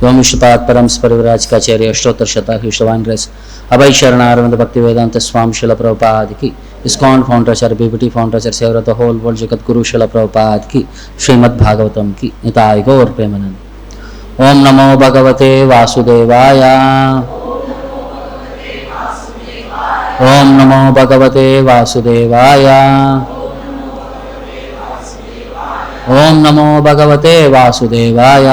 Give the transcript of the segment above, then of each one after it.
एवं विश्वपाद परम परिवराज काचार्य अष्टोत्तर शतक विश्ववान रस अभय शरणारविंद भक्ति वेदांत स्वामी शिल प्रभुपाद की ISKCON founder BBT founder saviour the whole world Jagat Guru शिल प्रभुपाद की श्रीमद् भागवतम की निताय गौर प्रेमानंद। ओम नमो भगवते वासुदेवाय। ओम नमो भगवते वासुदेवाय। ओम नमो भगवते वासुदेवाय।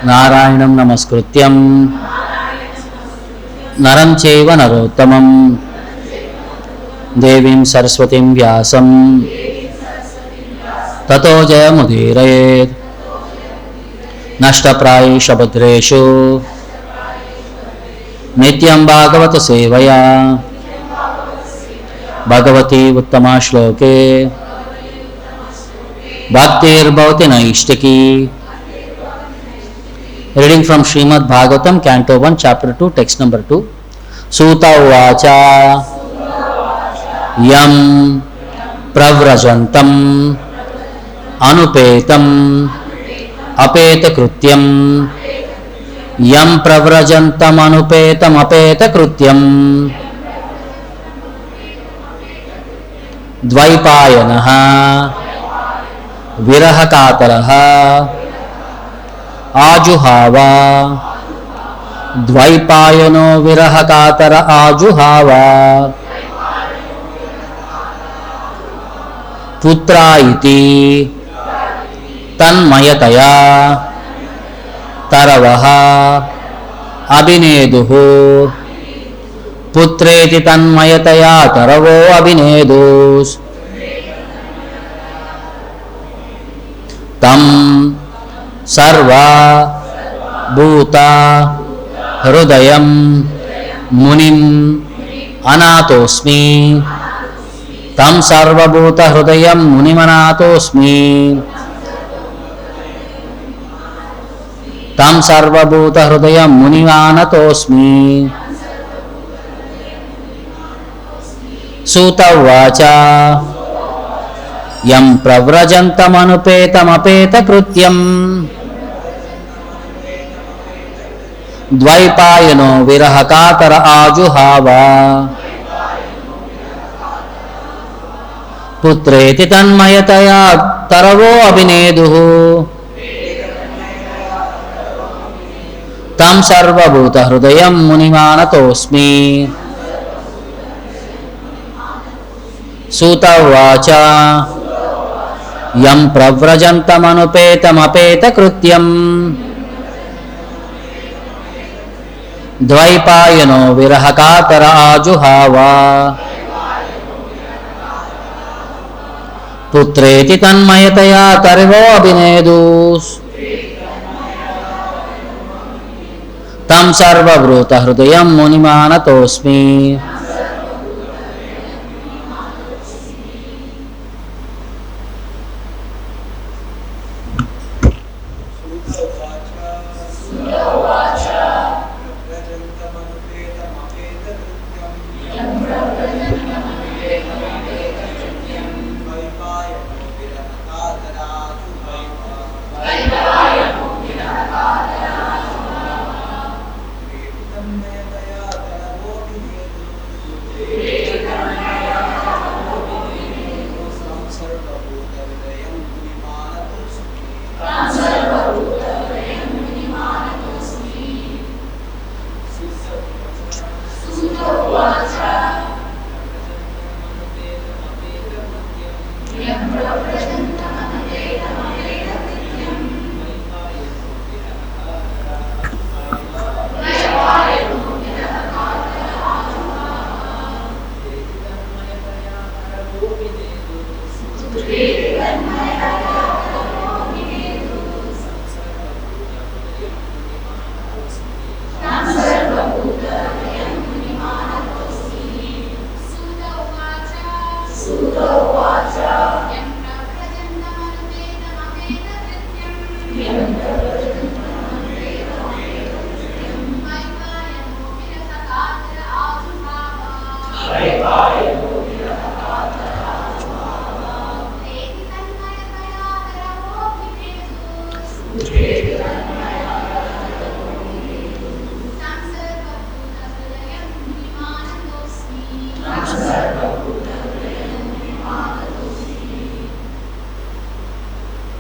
नारायणं नमस्कृत्यं नरं चैव नरोत्तमं देवीं सरस्वतीं व्यासं ततो जयमुदीरयेत्। नष्टप्रायेषु भद्रेषु नित्यं भागवत सेवया भगवती उत्तमा श्लोके भक्तिर्भवति नैष्टिकी। Reading from Srimad Bhagavatam, Canto 1, Chapter 2, Text number 2. Suta uvacha yam pravrajantam anupetam apeta krutyam yam pravrajantam anupetam apeta krutyam dvaipayanaha virahakataraha आजुहावा। द्वैपायनो विरह कातर आजुहावा। पुत्रा इति तन्मयतया तरवः अभिनेदुः। पुत्रेति तन्मयतया तरवो अभिनेदुस्। तम् सर्वा भूता हृदयं मुनिम अनातोस्मि। तम सर्वभूत हृदयं मुनिमनातोस्मि। तम सर्वभूत हृदयं मुनिमानतोस्मि। सूत उवाच यं प्रव्रजन्तमनुपेतमपेतकृत्यम् द्वैपायनो विरहकातर आजुहावा। पुत्रेति तन्मयतया तरवो अभिनेदुः। तं सर्वभूतहृदयं मुनिमानतोऽस्मि। सूत उवाच यं प्रव्रजन्तमनुपेतमपेतकृत्यम् द्वैपायनो विरहकातर आजुहावा। पुत्रेति तन्मयतया तरवो अभिनेदुस्। तं सर्वभूतहृदयं मुनिमानतोऽस्मि।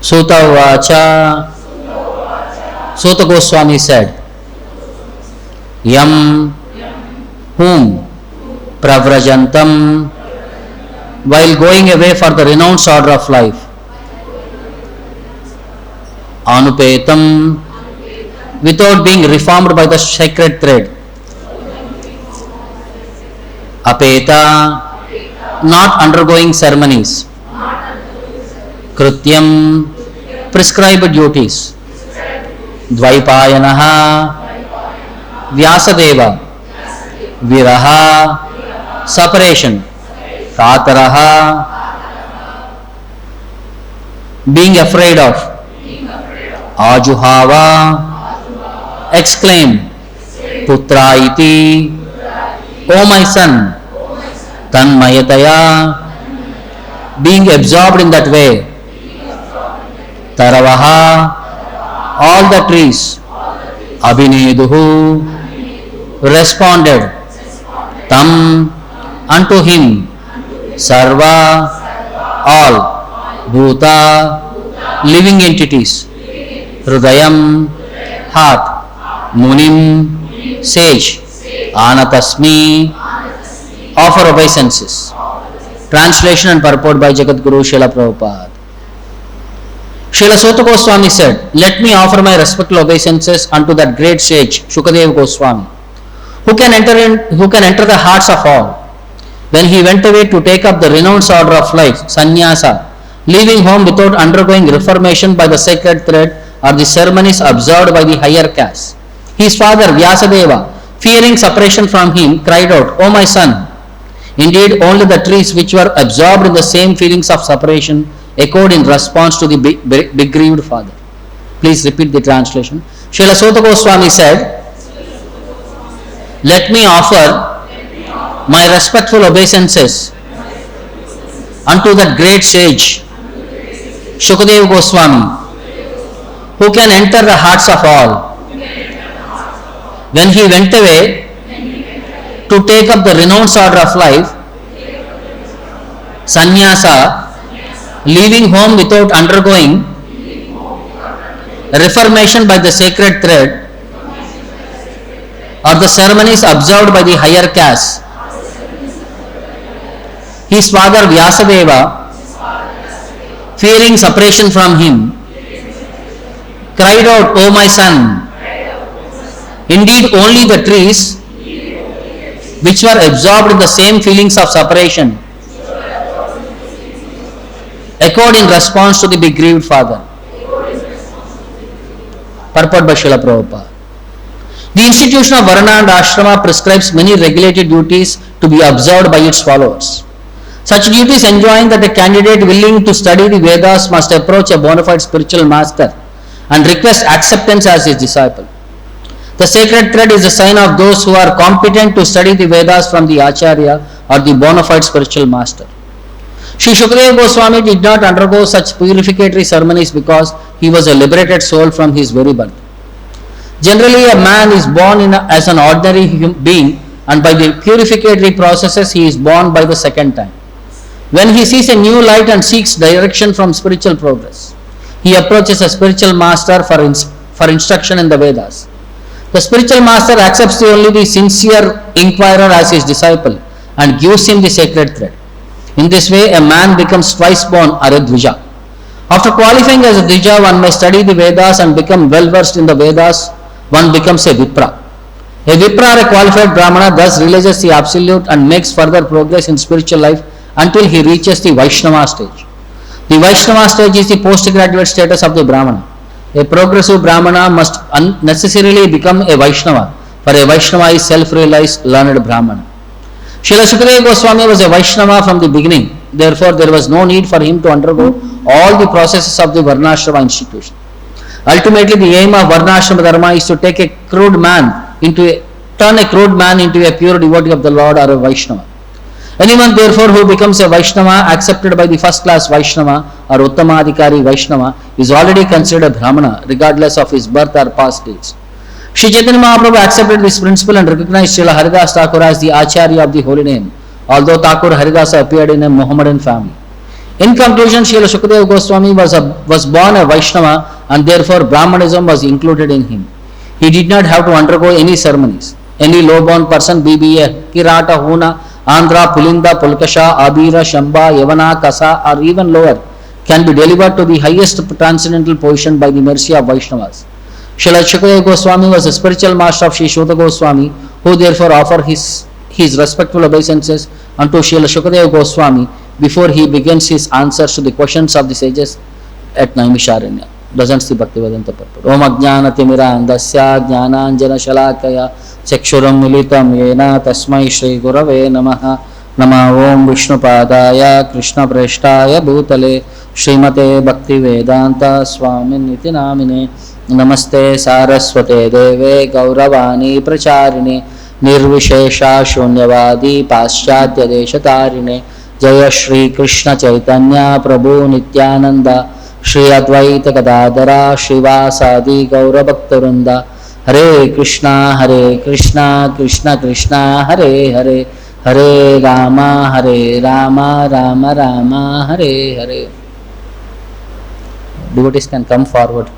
Suta Vacha. Suta Goswami said, Yam, whom, Pravrajantam, while going away for the renounced order of life, Anupetam, without being reformed by the sacred thread, Apeta, not undergoing ceremonies, Krityam, prescribed duties, Dvaipayanaha, Vyasadeva, Viraha, separation, Kataraha, being afraid of, Ajuhava, exclaim, Putra iti, O my son, Tanmayataya, being absorbed in that way, Taravaha, all the trees, Abhineduhu, responded, Tam, unto him, Sarva, all, Bhuta, living entities, Hrudayam, heart, Munim, sage, Anatasmi, offer obeisances. Translation and purport by Jagadguru Srila Prabhupada. Srila Suta Goswami said, let me offer my respectful obeisances unto that great sage, Sukadeva Goswami, who can enter the hearts of all. When he went away to take up the renounced order of life, sannyasa, leaving home without undergoing reformation by the sacred thread or the ceremonies observed by the higher caste, his father Vyasadeva, fearing separation from him, cried out, O my son, indeed only the trees which were absorbed in the same feelings of separation echoed in response to the bereaved father. Please repeat the translation. Srila Suta Goswami said, let me offer my respectful obeisances unto that great sage, Sukadeva Goswami, who can enter the hearts of all. When he went away to take up the renounced order of life, sannyasa, leaving home without undergoing reformation by the sacred thread or the ceremonies observed by the higher caste, his father Vyasadeva, fearing separation from him, cried out, O my son, indeed only the trees which were absorbed in the same feelings of separation echoed in response to the bereaved father. Purport by Srila Prabhupada. The institution of Varna and Ashrama prescribes many regulated duties to be observed by its followers. Such duties enjoin that a candidate willing to study the Vedas must approach a bona fide spiritual master and request acceptance as his disciple. The sacred thread is a sign of those who are competent to study the Vedas from the Acharya or the bona fide spiritual master. Sri Sukadeva Goswami did not undergo such purificatory ceremonies because he was a liberated soul from his very birth. Generally, a man is born as an ordinary being, and by the purificatory processes he is born by the second time. When he sees a new light and seeks direction from spiritual progress, he approaches a spiritual master for instruction in the Vedas. The spiritual master accepts only the sincere inquirer as his disciple and gives him the sacred thread. In this way, a man becomes twice born or a Dvija. After qualifying as a Dvija, one may study the Vedas and become well versed in the Vedas. One becomes a Vipra. A Vipra or a qualified Brahmana thus realizes the absolute and makes further progress in spiritual life until he reaches the Vaishnava stage. The Vaishnava stage is the postgraduate status of the Brahmana. A progressive Brahmana must necessarily become a Vaishnava, for a Vaishnava is self-realized learned Brahmana. Srila Sukadeva Goswami was a Vaishnava from the beginning. Therefore, there was no need for him to undergo all the processes of the Varnashrama institution. Ultimately, the aim of Varnashrama Dharma is to take turn a crude man into a pure devotee of the Lord or a Vaishnava. Anyone therefore who becomes a Vaishnava accepted by the first class Vaishnava or Uttamadhikari Vaishnava is already considered a Brahmana regardless of his birth or past deeds. Sri Chaitanya Mahaprabhu accepted this principle and recognized Srila Haridas Thakur as the Acharya of the holy name, although Thakur Haridasa appeared in a Mohammedan family. In conclusion, Srila Sukadeva Goswami was born a Vaishnava and therefore Brahmanism was included in him. He did not have to undergo any ceremonies. Any low-born person, BBA, Kirata, Huna, Andhra, Pulinda, Pulkasha, Abira, Shamba, Yavana, Kasa or even lower can be delivered to the highest transcendental position by the mercy of Vaishnavas. Srila Sukadeva Goswami was a spiritual master of Sri Shuddha Goswami, who therefore offered his respectful obeisances unto Srila Sukadeva Goswami before he begins his answers to the questions of the sages at Naimisharanya. Doesn't see Bhaktivedanta purport. Om Ajnana Timira Andasya Jnananjana Shalakaya Chakshuram Militam Yena Tasmai Shri Gurave Namaha Nama Om Vishnu Padaya Krishna Preshtaya Bhutale Srimate Bhaktivedanta Swamin Niti Namine Namaste Saraswate Deve Gauravani Pracharini Nirvishesha Shunyavadi Paschatya Deshatarine Jaya Shri Krishna Chaitanya Prabhu Nityananda Shri Advaita Gadadara Shivasadi Gaura Bhaktarunda Hare Krishna Krishna Krishna Hare Hare Hare Rama Rama Rama Hare Hare. Devotees can come forward.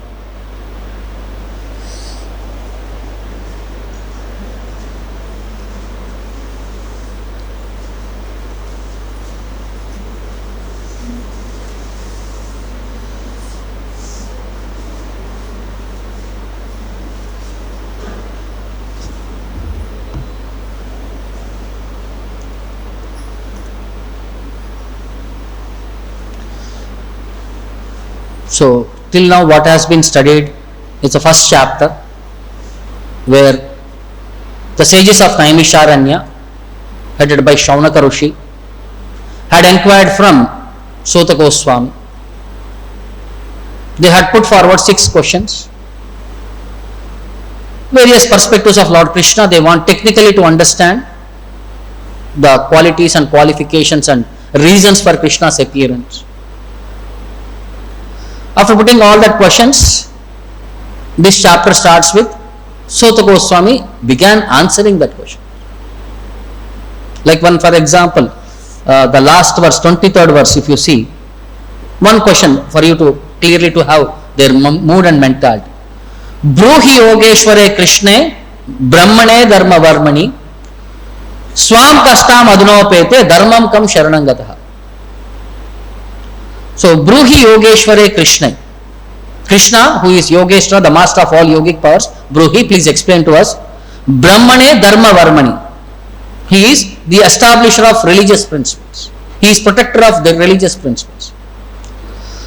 So, till now what has been studied is the first chapter where the sages of Naimisharanya, headed by Shaunaka Rishi, had inquired from Sukadeva Goswami. They had put forward 6 questions. Various perspectives of Lord Krishna. They want technically to understand the qualities and qualifications and reasons for Krishna's appearance. After putting all that questions, this chapter starts with Sukadeva Goswami began answering that question. Like one, for example, the last verse, 23rd verse, if you see, one question for you to clearly to have their mood and mentality. Bruhi Yogeshware Krishne Brahmane Dharma Varmani Swam Kastam Adunopete Dharmam Kam Sharanangataha. So, Bruhi Yogeshware Krishna. Krishna, who is Yogeshwara, the master of all yogic powers. Bruhi, please explain to us. Brahmane Dharma Varmani. He is the establisher of religious principles. He is protector of the religious principles.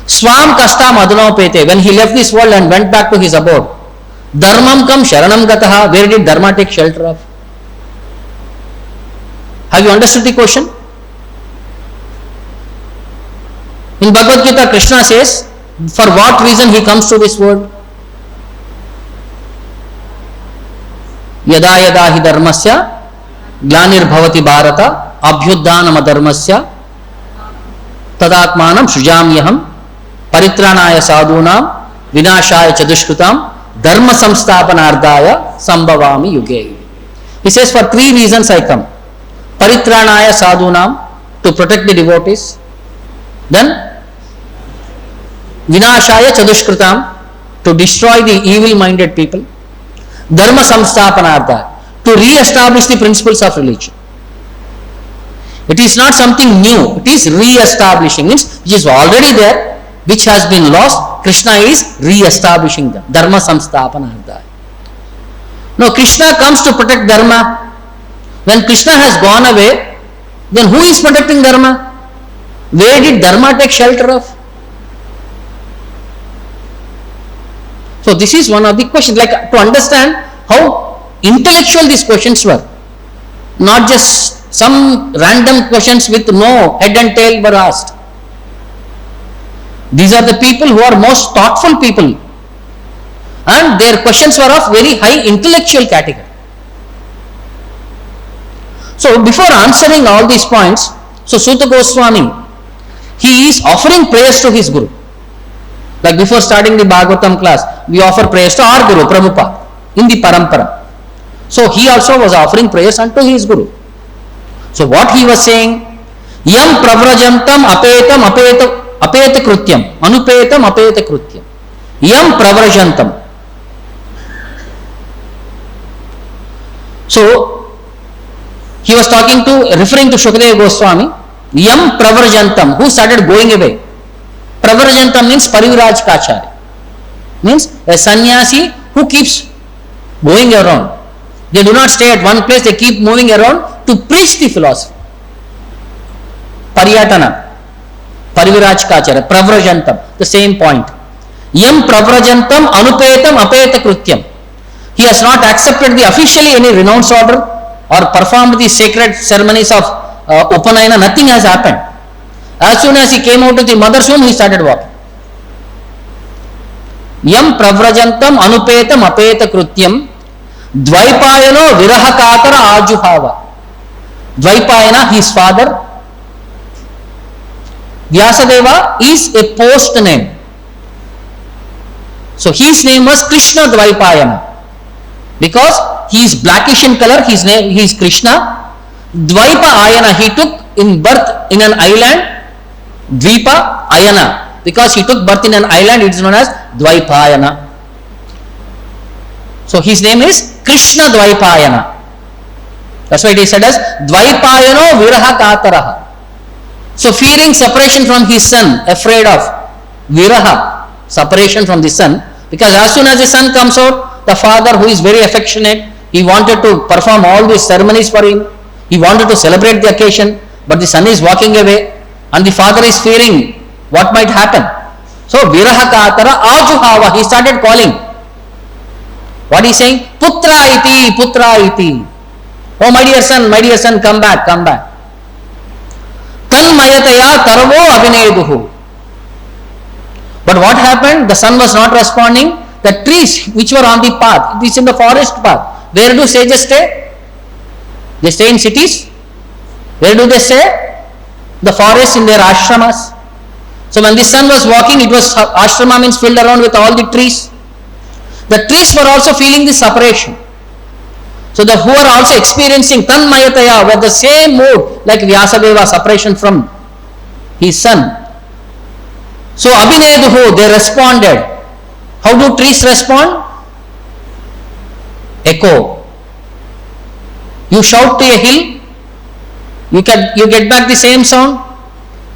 Swam Kastam Adunopete. When he left this world and went back to his abode, Dharmam Kam Sharanam Gataha. Where did Dharma take shelter of? Have you understood the question? In Bhagavad Gita, Krishna says, for what reason he comes to this world? Yada yada hi dharmasya glanir bhavati bharata abhyudhanam adharmasya tadatmanam sujamyaham paritranaya sadhunam vinashaya chadushkrutam dharma samsthapanardaya sambhavami yuge. He says, for 3 reasons I come. Paritranaya sadhunam, to protect the devotees. Then Vinashaya Chadushkritam, to destroy the evil-minded people. Dharma Samsthapanartha, to re-establish the principles of religion. It is not something new, it is re-establishing. Means which is already there, which has been lost, Krishna is re-establishing them. Dharma Samsthapanartha. Now Krishna comes to protect Dharma. When Krishna has gone away, then who is protecting Dharma? Where did Dharma take shelter of? So this is one of the questions, like to understand how intellectual these questions were. Not just some random questions with no head and tail were asked. These are the people who are most thoughtful people. And their questions were of very high intellectual category. So before answering all these points, so Suta Goswami, he is offering prayers to his Guru. Like before starting the Bhagavatam class, we offer prayers to our Guru, Prabhupada, in the Parampara. So he also was offering prayers unto his Guru. So what he was saying, Yam pravrajantam apeta krutyam, anupetam apeta krutyam. Yam pravrajantam. So he was referring to Sukadeva Goswami. Yam pravarjantam, who started going away. Pravarjantam means Parivraj Kacharya. Means a sannyasi who keeps going around. They do not stay at one place, they keep moving around to preach the philosophy. Paryatana, Parivraj Kacharya, Pravarjantam, the same point. Yam Pravarjantam anupetam apeta krutyam. He has not accepted officially any renounced order or performed the sacred ceremonies of Upanayana, nothing has happened. As soon as he came out of the mother's womb, he started walking. Yam pravrajantam anupetam apeta krutyam dvaipayano virahakatara ajuhava. Dvaipayana, his father. Vyasadeva is a post name. So his name was Krishna Dvaipayana. Because he is blackish in color, his name he is Krishna. Dvaipa Ayana, he took in birth in an island, Dvipa Ayana. Because he took birth in an island, it is known as Dvaipayana. So his name is Krishna Dvaipayana. That's why it is said as Dvaipayano Viraha Kataraha. So fearing separation from his son, afraid of Viraha, separation from the son, because as soon as the son comes out, the father, who is very affectionate, he wanted to perform all these ceremonies for him. He wanted to celebrate the occasion, but the son is walking away and the father is fearing what might happen. So Viraha Katara Ajuhava, he started calling. What he is saying? Putra iti, putra iti. Oh my dear son, come back, come back. Tanmayataya taravo abhineduhu. But what happened? The son was not responding. The trees which were on the path, it is in the forest path. Where do sages stay? They stay in cities. Where do they stay? The forests, in their ashramas. So when the son was walking, it was ashrama means filled around with all the trees. The trees were also feeling the separation. So the who are also experiencing Tanmayataya were the same mood like Vyasadeva, separation from his son. So Abhineduhu, they responded. How do trees respond? Echo. You shout to a hill, you get back the same sound.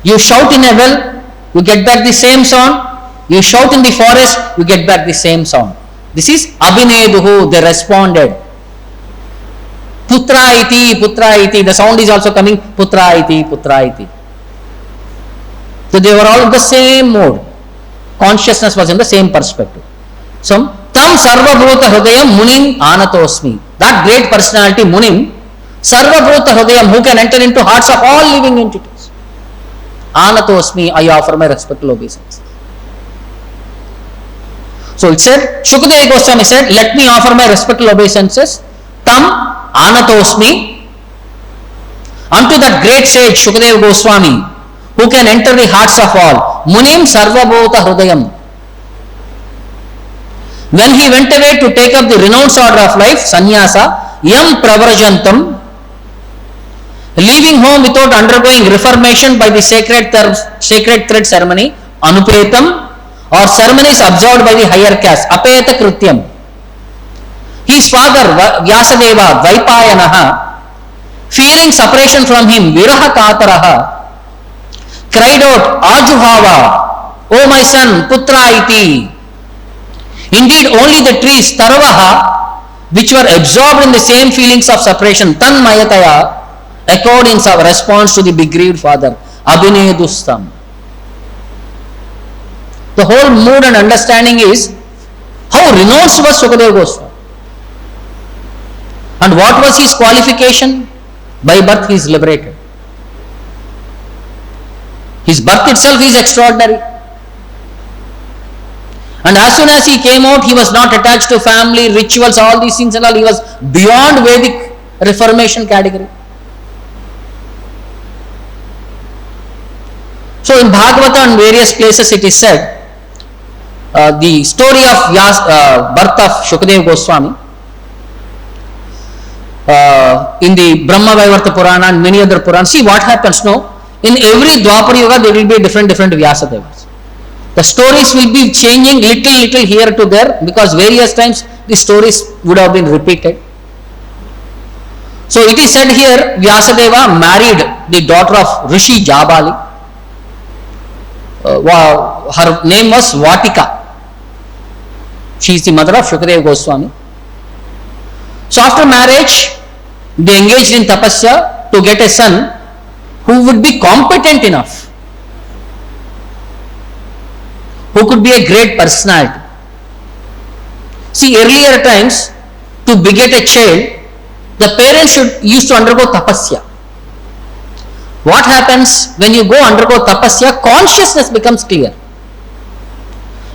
You shout in a well, you get back the same sound. You shout in the forest, you get back the same sound. This is Abhineduhu, they responded. Putra iti, putra iti, the sound is also coming, putra iti, putra iti. So they were all in the same mode. Consciousness was in the same perspective. So, Tam Sarvabhuta Hridayam Munim Anatosmi. That great personality, Munim, Sarvabhuta Hridayam, who can enter into hearts of all living entities. Anatosmi, I offer my respectful obeisance. So it said, Sukadeva Goswami said, let me offer my respectful obeisances. Tam Anatosmi, unto that great sage Sukadeva Goswami, who can enter the hearts of all. Munim Sarvabhuta Hridayam. When he went away to take up the renounced order of life, sannyasa, yam pravarjantam, leaving home without undergoing reformation by the sacred thread ceremony, anupetam, or ceremonies observed by the higher caste, apeta krutyam. His father, Vyasadeva, Dvaipayanaha, fearing separation from him, Viraha Kataraha, cried out, Ajuhava, O my son, Putra iti. Indeed, only the trees, Taravaha, which were absorbed in the same feelings of separation, Tanmayataya, echoed in response to the bereaved father, Abhinedustam. The whole mood and understanding is how renounced was Sukadeva Goswami. And what was his qualification? By birth he is liberated. His birth itself is extraordinary. And as soon as he came out, he was not attached to family, rituals, all these things and all. He was beyond Vedic Reformation category. So in Bhagavata and various places it is said, the story of birth of Sukadeva Goswami, in the Brahma Vaivarta Purana and many other Puranas. See what happens now, in every Dwapar Yuga there will be different Vyasadevas. The stories will be changing little here to there, because various times the stories would have been repeated. So it is said here, Vyasadeva married the daughter of Rishi Jabali. Her name was Vatika. She is the mother of Sukadeva Goswami. So after marriage, they engaged in tapasya to get a son who would be competent enough, who could be a great personality. See, earlier times, to beget a child, the parents used to undergo tapasya. What happens when you go undergo tapasya? Consciousness becomes clear.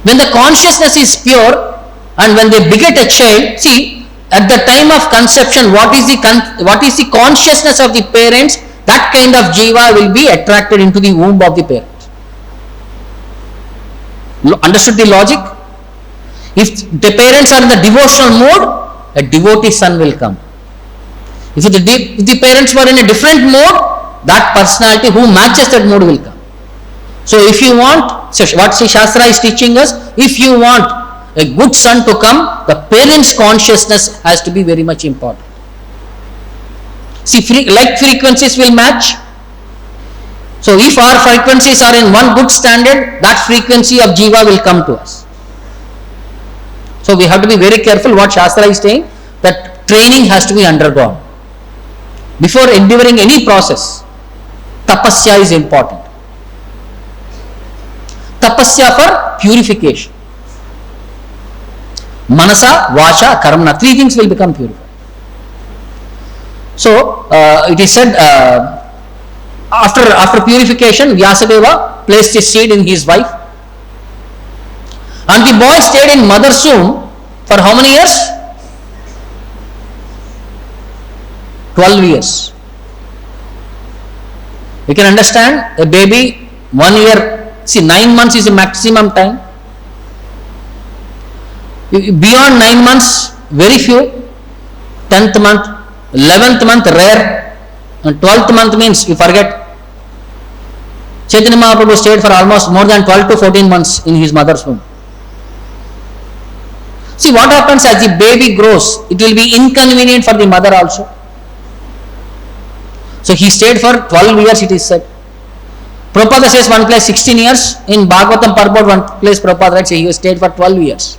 When the consciousness is pure and when they beget a child, see, at the time of conception, what is the consciousness of the parents? That kind of jiva will be attracted into the womb of the parents. Understood the logic? If the parents are in the devotional mode, a devotee son will come. If the parents were in a different mode, that personality who matches that mode will come. So if you want, so what Shastra is teaching us, if you want a good son to come, the parents' consciousness has to be very much important. See, like frequencies will match. So if our frequencies are in one good standard, that frequency of jiva will come to us. So we have to be very careful what Shastra is saying, that training has to be undergone. Before endeavoring any process, tapasya is important. Tapasya for purification. Manasa, Vasha, Karmana, three things will become purified. So it is said, after purification, Vyasadeva placed his seed in his wife, and the boy stayed in mother's womb for how many years? 12 years. You can understand, a baby 1 year, see 9 months is the maximum time. Beyond 9 months, very few. 10th month, 11th month, rare. And 12th month means you forget. Chaitanya Mahaprabhu stayed for almost more than 12 to 14 months in his mother's womb. See what happens as the baby grows, it will be inconvenient for the mother also. So he stayed for 12 years, it is said. Prabhupada says one place 16 years. In Bhagavatam purport, one place Prabhupada writes he stayed for 12 years.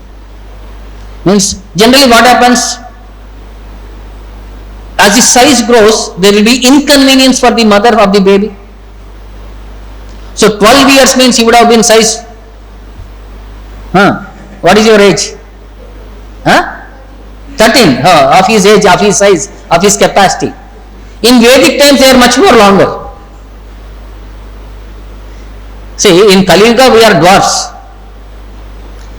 Means generally what happens, as the size grows, there will be inconvenience for the mother of the baby. So 12 years means he would have been size. What is your age? 13. Of his age, of his size, of his capacity. In Vedic times they are much more longer. See, in Kali Yuga we are dwarfs.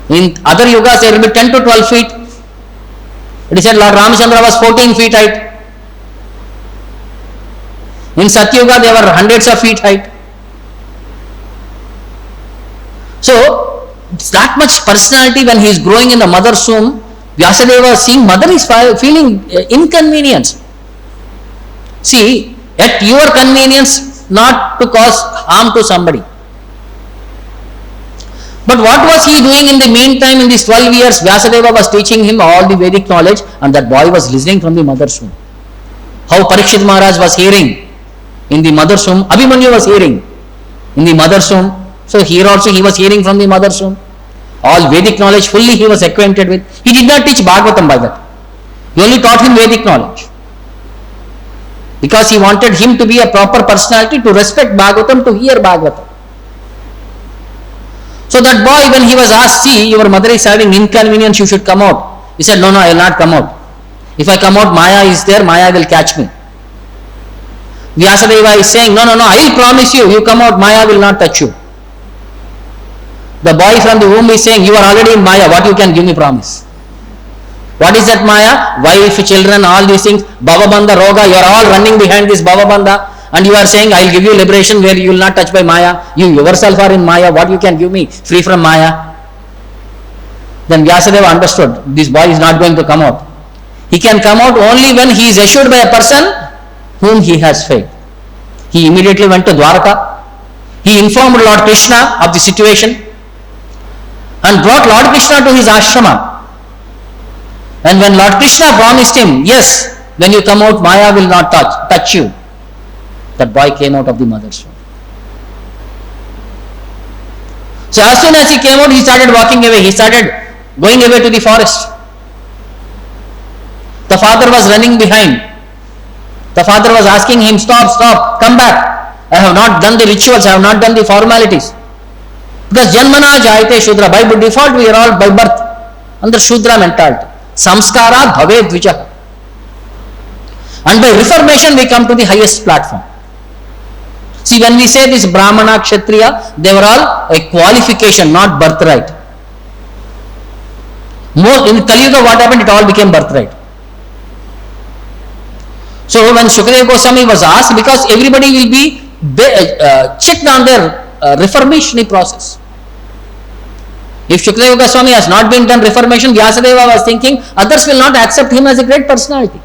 In other yugas there will be 10 to 12 feet. It is said Lord Ramachandra was 14 feet height. In Satyuga there were hundreds of feet height. So, it's that much personality when he is growing in the mother's womb. Vyasadeva seeing mother is feeling inconvenience. See, at your convenience, not to cause harm to somebody. But what was he doing in the meantime in these 12 years? Vyasadeva was teaching him all the Vedic knowledge, and that boy was listening from the mother's womb. How Parikshit Maharaj was hearing in the mother's womb, Abhimanyu was hearing in the mother's womb. So here also he was hearing from the mother's womb. All Vedic knowledge fully he was acquainted with. He did not teach Bhagavatam by that. He only taught him Vedic knowledge. Because he wanted him to be a proper personality, to respect Bhagavatam, to hear Bhagavatam. So that boy, when he was asked, see, your mother is having inconvenience, you should come out. He said, no, I will not come out. If I come out, Maya is there, Maya will catch me. Vyasadeva is saying, no, I will promise you, you come out, Maya will not touch you. The boy from the womb is saying, you are already in Maya, what you can give me promise? What is that Maya? Wife, children, all these things, Bhavabandha, Roga, you are all running behind this Bhavabandha, and you are saying, I will give you liberation where you will not touch by Maya. You yourself are in Maya. What you can give me free from Maya? Then Vyasadeva understood, this boy is not going to come out. He can come out only when he is assured by a person whom he has faith. He immediately went to Dwaraka. He informed Lord Krishna of the situation and brought Lord Krishna to his ashrama. And when Lord Krishna promised him, yes, when you come out, Maya will not touch you, that boy came out of the mother's womb. So as soon as he came out, he started walking away. He started going away to the forest. The father was running behind. The father was asking him, stop, come back. I have not done the rituals, I have not done the formalities. Because Janmana Jayate Shudra, by default we are all by birth under Shudra mentality. Samskara Bhave Dvija. And by reformation we come to the highest platform. See, when we say this Brahmana, Kshatriya, they were all a qualification, not birthright. More in Kali Yuga, what happened? It all became birthright. So when Sukadeva Goswami was asked, because everybody will be checked on their reformation process. If Sukadeva Goswami has not been done reformation, Vyasadeva was thinking others will not accept him as a great personality.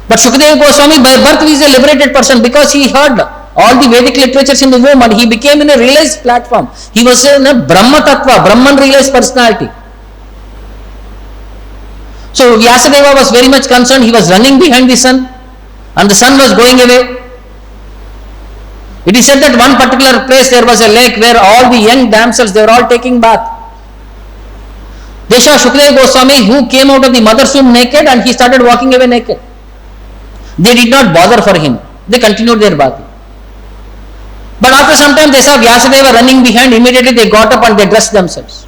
But Sukadeva Goswami by birth is a liberated person because he heard all the Vedic literatures in the womb and he became in a realized platform. He was in a Brahma Tattva, Brahman realized personality. So Vyasadeva was very much concerned. He was running behind the sun and the sun was going away. It is said that one particular place there was a lake where all the young damsels, they were all taking bath. They saw Sukadeva Goswami who came out of the mother's womb naked and he started walking away naked. They did not bother for him. They continued their bathing. But after some time they saw Vyasadeva running behind. Immediately they got up and they dressed themselves.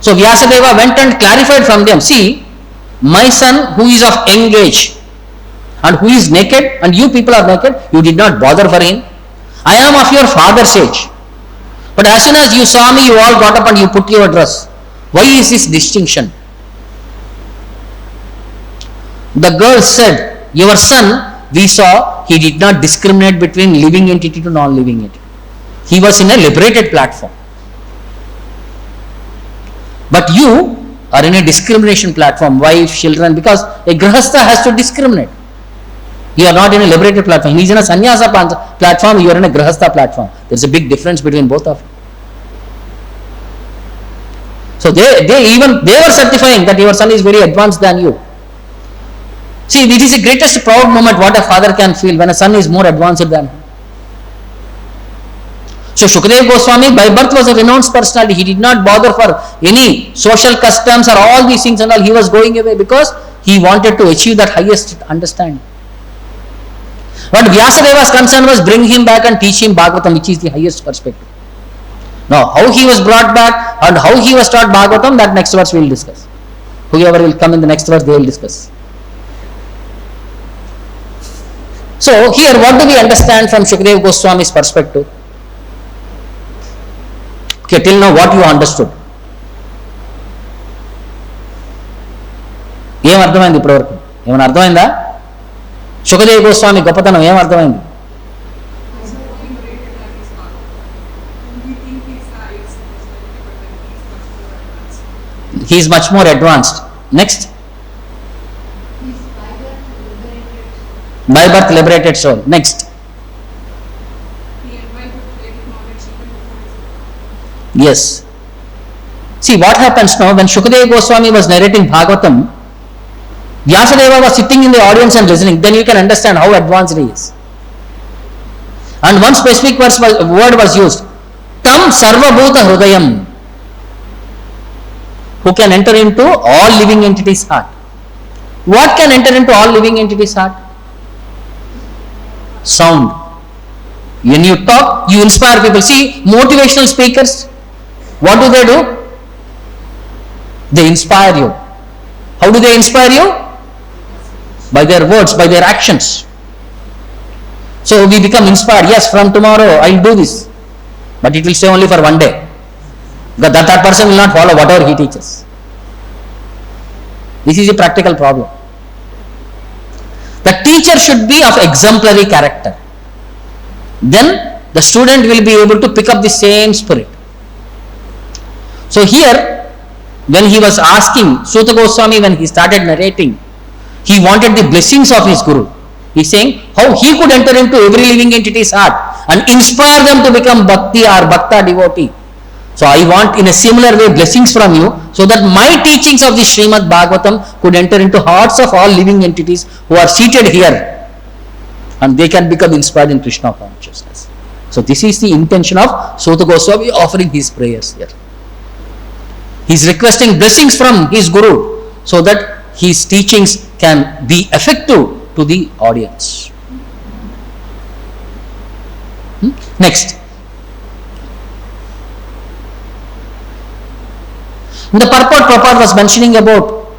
So Vyasadeva went and clarified from them, see, my son who is of young age and who is naked and you people are naked, you did not bother for him. I am of your father's age. But as soon as you saw me, you all got up and you put your dress. Why is this distinction? The girl said, your son, we saw, he did not discriminate between living entity to non-living entity. He was in a liberated platform. But you are in a discrimination platform, wife, children, because a grahastha has to discriminate. You are not in a liberated platform. He is in a sannyasa platform, you are in a grahastha platform. There is a big difference between both of you. So they were certifying that your son is very advanced than you. See, it is the greatest proud moment what a father can feel when a son is more advanced than him. So Sukadeva Goswami by birth was a renounced personality. He did not bother for any social customs or all these things and all. He was going away because he wanted to achieve that highest understanding. What Vyasadeva's concern was bring him back and teach him Bhagavatam, which is the highest perspective. Now, how he was brought back and how he was taught Bhagavatam, that next verse we will discuss. Whoever will come in the next verse, they will discuss. So, here what do we understand from Sukadeva Goswami's perspective? Okay, till now what you understood? ఏం అర్థమైంది ఇప్పటివరకు? ఏమైనా అర్థమైందా? Sukadeva Goswami గొప్పతనం ఏం అర్థమైంది? He is much more advanced. Next. By birth liberated soul. Next. Yes. See what happens now when Sukadeva Goswami was narrating Bhagavatam, Vyasadeva was sitting in the audience and listening. Then you can understand how advanced he is. And one specific word was used. Tam sarva bhuta hrudayam. Who can enter into all living entities' heart. What can enter into all living entities' heart? Sound. When you talk, you inspire people. See, motivational speakers, what do? They inspire you. How do they inspire you? By their words, by their actions. So we become inspired. Yes, from tomorrow I will do this. But it will stay only for one day. Because that person will not follow whatever he teaches. This is a practical problem. The teacher should be of exemplary character. Then the student will be able to pick up the same spirit. So here, when he was asking, Sukadeva Goswami, when he started narrating, he wanted the blessings of his Guru. He is saying how he could enter into every living entity's heart and inspire them to become bhakti or bhakta devotee. So I want in a similar way blessings from you, so that my teachings of the Srimad Bhagavatam could enter into hearts of all living entities who are seated here, and they can become inspired in Krishna consciousness. So this is the intention of Sukadeva Goswami offering his prayers here. He is requesting blessings from his Guru, so that his teachings can be effective to the audience. Next. In the purport, Prabhupada was mentioning about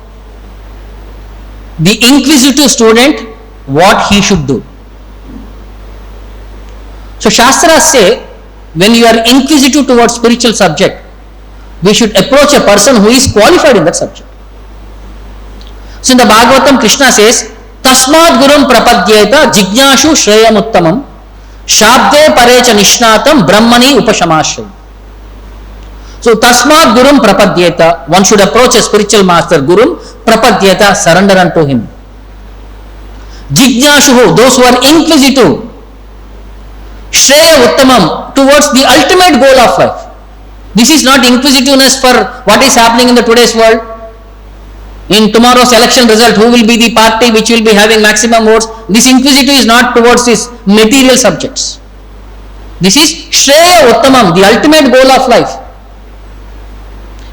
the inquisitive student, what he should do. So Shastras say, when you are inquisitive towards spiritual subject, we should approach a person who is qualified in that subject. So in the Bhagavatam, Krishna says, Tasmad Gurum Prapadyeta Jignashu Shreyam Uttamam Shabde Parecha Nishnatam Brahmani Upashamashram. So Tasmad Gurum Prapadyeta, one should approach a spiritual master, Gurum Prapadyeta, surrender unto him. Jignashu, those who are inquisitive, Shreya Uttamam, towards the ultimate goal of life. This is not inquisitiveness for what is happening in the today's world. In tomorrow's election result, who will be the party which will be having maximum votes? This inquisitive is not towards these material subjects. This is Shreya Uttamam, the ultimate goal of life.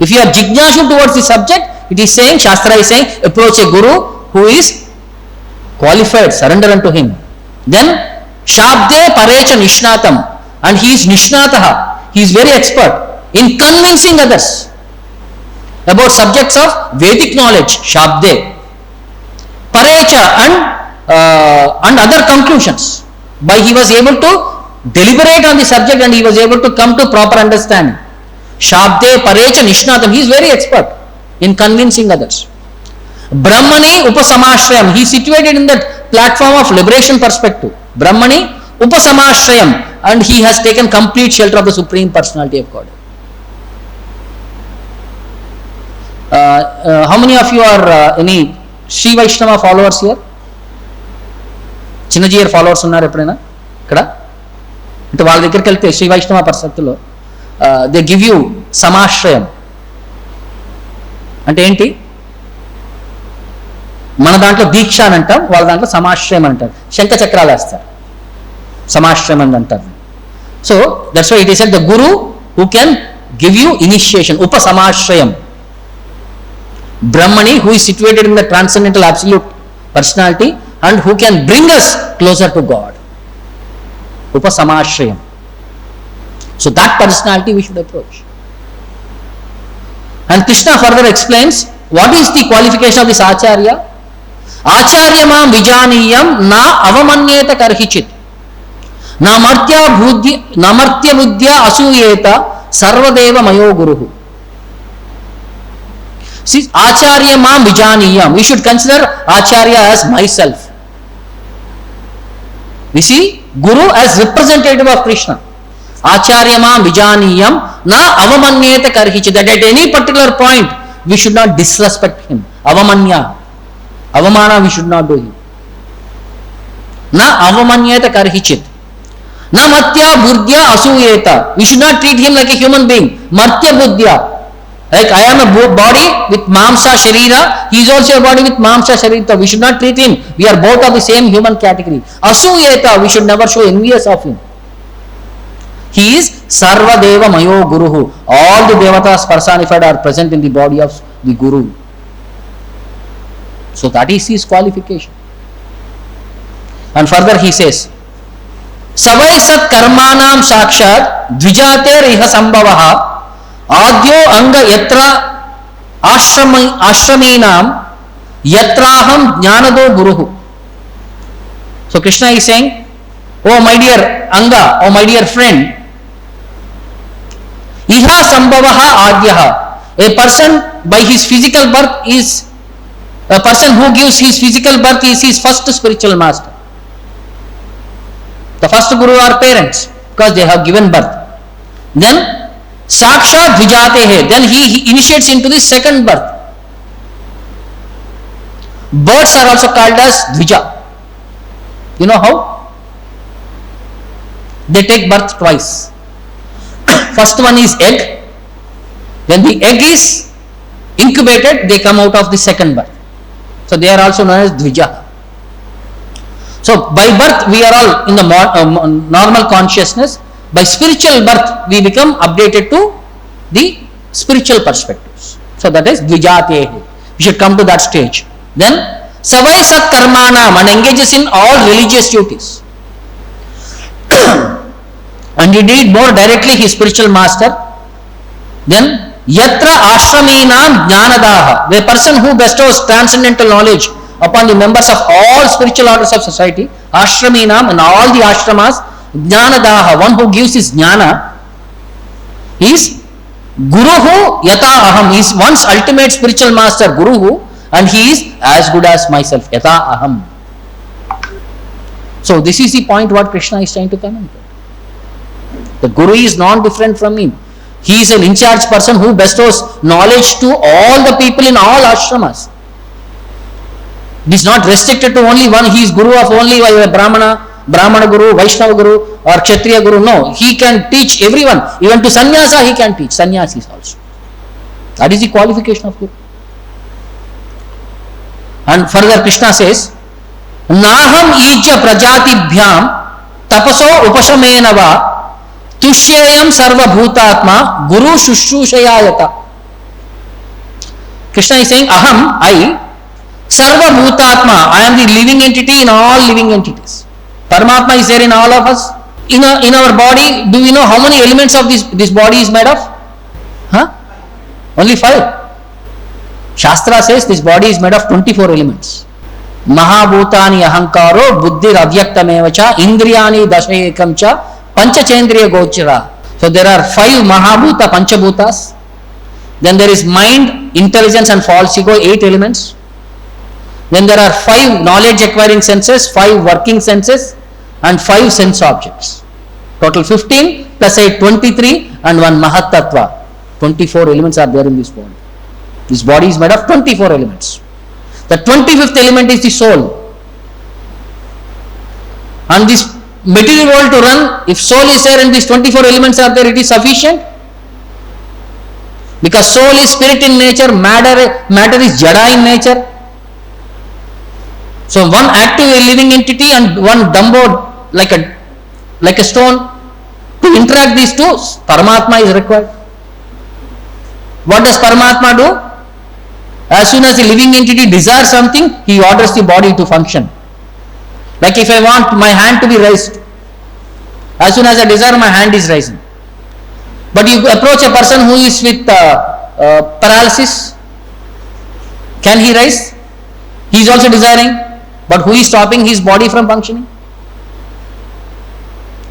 If you are jignashu towards the subject, it is saying, Shastra is saying, approach a Guru who is qualified, surrender unto him. Then, Shabde Parecha Nishnatam, and he is Nishnataha, he is very expert in convincing others about subjects of Vedic knowledge, Shabde, Parecha and other conclusions. By he was able to deliberate on the subject and he was able to come to proper understanding. Shabde Parecha Nishnatam, he is very expert in convincing others. Brahmani Upasamashrayam, he is situated in that platform of liberation perspective. Brahmani Upasamashrayam, and he has taken complete shelter of the Supreme Personality of God. How many of you are any Sri Vaishnava followers here? Chinnajiyar followers ఉన్నారు ఎప్పుడైనా ఇక్కడ? అంటే వాళ్ళ దగ్గరికి వెళ్తే శ్రీ వైష్ణవ పరిస్థితుల్లో they give you సమాశ్రయం అంటే ఏంటి? మన దాంట్లో దీక్ష అని అంటాం, వాళ్ళ దాంట్లో సమాశ్రయం అని అంటారు. శంఖ చక్రాలు వేస్తారు, సమాశ్రయం అని అంటారు. So that's why it is the guru who can give you initiation, ఉపసమాశ్రయం. Brahmani, who is situated in the transcendental absolute personality and who can bring us closer to God. Upasamashrayam. So that personality we should approach. And Krishna further explains what is the qualification of this Acharya. Acharyamam vijaniyam na avamanyeta karhichit. Namartya buddhya asuyeta sarvadeva mayo guruhu. See, Acharya Mam Vijaniyam. We should consider Acharya as myself. We see Guru as representative of Krishna. Acharya Mam Vijaniyam na avamanyeta karhichit. That at any particular point we should not disrespect him. Avamanya. Avamana we should not do him. Na avamanyeta karhichit. Na matya buddhya asuyeta. We should not treat him like a human being. Matya buddhya. Like I am a body with mamsa sharira, he is also a body with mamsa sharira. We should not treat him. We are both of the same human category. Asuyeta, we should never show envious of him. He is Sarva Deva Mayo Guruhu. All the devatas personified are present in the body of the Guru. So that is his qualification. And further he says, Savai Sat Karmanam Sakshat Dvijater Iha Sambhavaha Adyo Anga Yatra Ashraminam Yatraham Jnanado Guruhu. So Krishna is saying, oh my dear Anga, oh my dear friend, Iha Sambhavaha Adyaha. A person by his physical birth is A person who gives his physical birth is his first spiritual master. The first guru are parents because they have given birth. Then Sakshat Dvijate, then he initiates into the second birth. Birds are also called as Dvija. You know how? They take birth twice. First one is egg. When the egg is incubated, they come out of the second birth. So they are also known as Dvija. So by birth we are all in the normal consciousness. By spiritual birth we become updated to the spiritual perspectives. So that is Dvijate. We should come to that stage. Then Savai Sat Karmanam, and engages in all religious duties. And he did more directly his spiritual master. Then Yatra Ashraminam Jnanadaha, the person who bestows transcendental knowledge upon the members of all spiritual orders of society, Ashraminam and all the ashramas, Jnanadaha, one who gives his jnana, is Guruhu Yata Aham, he is one's ultimate spiritual master, Guruhu, and he is as good as myself, Yata Aham. So this is the point what Krishna is trying to communicate. The Guru is non-different from him. He is an in-charge person who bestows knowledge to all the people in all ashramas. It is not restricted to only one. He is Guru of only Brahmana Guru, Vaishnava Guru or Kshatriya Guru. No, he can teach everyone. Even to sannyasa he can teach. Sannyasis also. That is the qualification of Guru. And further Krishna says, Naham ija prajatibhyam tapaso upashamenava Tushyayam sarva bhutatma guru shushushayayata. Krishna is saying, Aham, I, sarva bhutatma, I am the living entity in all living entities. Paramatma is there in all of us. In our body, do we know how many elements of this body is made of? Huh? Only 5. Shastra says this body is made of 24 elements. Mahabhutani ahankaro buddhir avyaktamevacha indriyani dashayekamcha Panchachendriya Gochara. So there are 5 Mahabhuta Panchabhutas. Then there is mind, intelligence and false ego, 8 elements. Then there are 5 knowledge acquiring senses, 5 working senses and 5 sense objects. Total 15 plus 8, 23 and 1 Mahatattva. 24 elements are there in this body. This body is made of 24 elements. The 25th element is the soul. And this material world to run, if soul is there and these 24 elements are there, it is sufficient. Because soul is spirit in nature, matter is jada in nature. So one active living entity and one dumbo like a stone. To interact these two, Paramatma is required. What does Paramatma do? As soon as the living entity desires something, he orders the body to function. Like if I want my hand to be raised, as soon as I desire, my hand is rising. But you approach a person who is with paralysis, can he rise? He is also desiring, but who is stopping his body from functioning?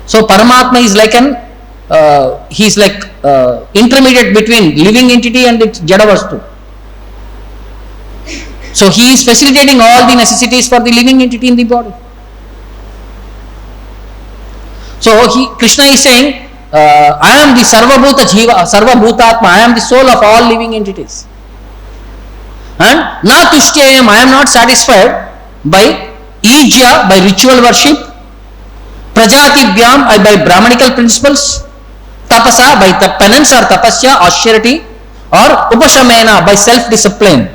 So Paramatma is like he is like intermediate between living entity and its jada vastu. So he is facilitating all the necessities for the living entity in the body. So Krishna is saying, I am the Sarvabhuta Jiva, Sarvabhutatma, I am the soul of all living entities. And Na Tushyayam, I am not satisfied by Ijya, by ritual worship, Prajatibhyam, by Brahmanical principles, Tapasa, by the penance or tapasya, austerity, or Upashamena, by self-discipline.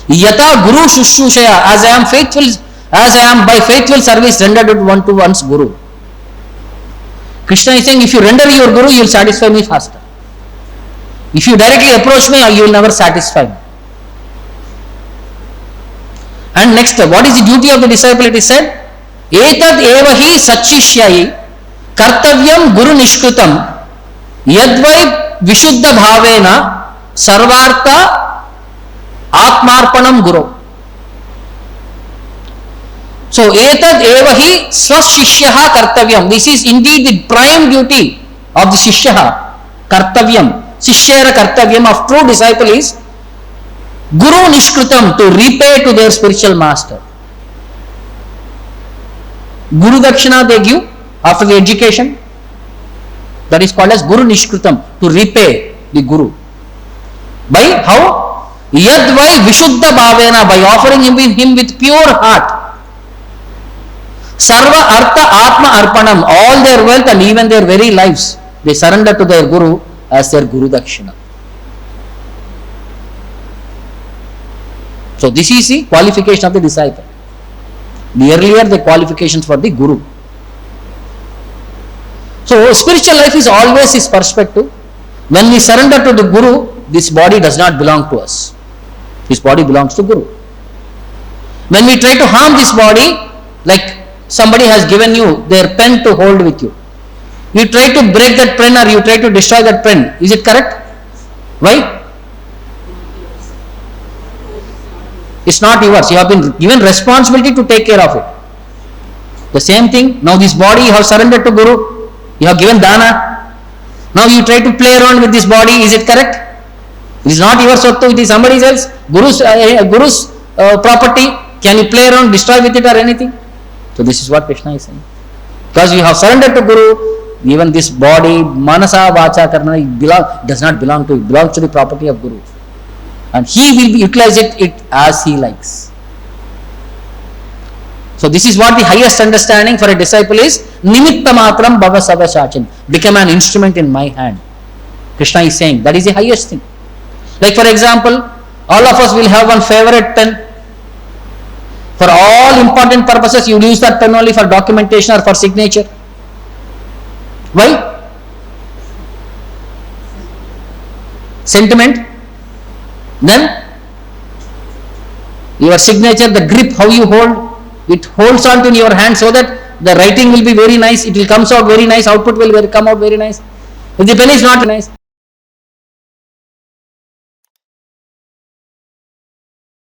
Yata Guru Shushushaya, as I am by faithful service rendered to one's Guru. Krishna is saying, if you render your Guru, you will satisfy me faster. If you directly approach me, you will never satisfy me. And next, what is the duty of the disciple? It is said, Etad evahi sachishyai kartavyam guru nishkrutam yadvai vishuddha bhavena sarvartha Atmarpanam Guru. So, etad evahi swashishyaha kartavyam. This is indeed the prime duty of the shishyaha. Kartavyam. Shishyara kartavyam of true disciple is Guru Nishkritam, to repay to their spiritual master. Guru Dakshina they give after the education. That is called as Guru Nishkritam, to repay the Guru. By how? Yadvai Vishuddha Bhavena, by offering him with pure heart. Sarva Artha Atma Arpanam, all their wealth and even their very lives, they surrender to their Guru as their Guru Dakshina. So this is the qualification of the disciple. The earlier the qualifications for the Guru. So spiritual life is always his perspective. When we surrender to the Guru, this body does not belong to us. This body belongs to Guru. When we try to harm this body, like somebody has given you their pen to hold with you, you try to break that pen or you try to destroy that pen, is it correct? Why? It's not yours. You have been given responsibility to take care of it. The same thing, now this body you have surrendered to Guru, you have given dana. Now you try to play around with this body, is it correct? It is not your Sattu, it is somebody else. Guru's property. Can you play around, destroy with it or anything? So this is what Krishna is saying. Because you have surrendered to Guru, even this body, manasa, vacha, karna, does not belong to you. It belongs to the property of Guru. And he will utilize it as he likes. So this is what the highest understanding for a disciple is. Nimitta matram bhava savasachin. Become an instrument in my hand. Krishna is saying that is the highest thing. Like for example, all of us will have one favorite pen. For all important purposes, you use that pen only for documentation or for signature. Why? Sentiment. Then your signature, the grip, how you hold, it holds on to your hand so that the writing will be very nice, it will come out very nice, output will come out very nice. If the pen is not nice,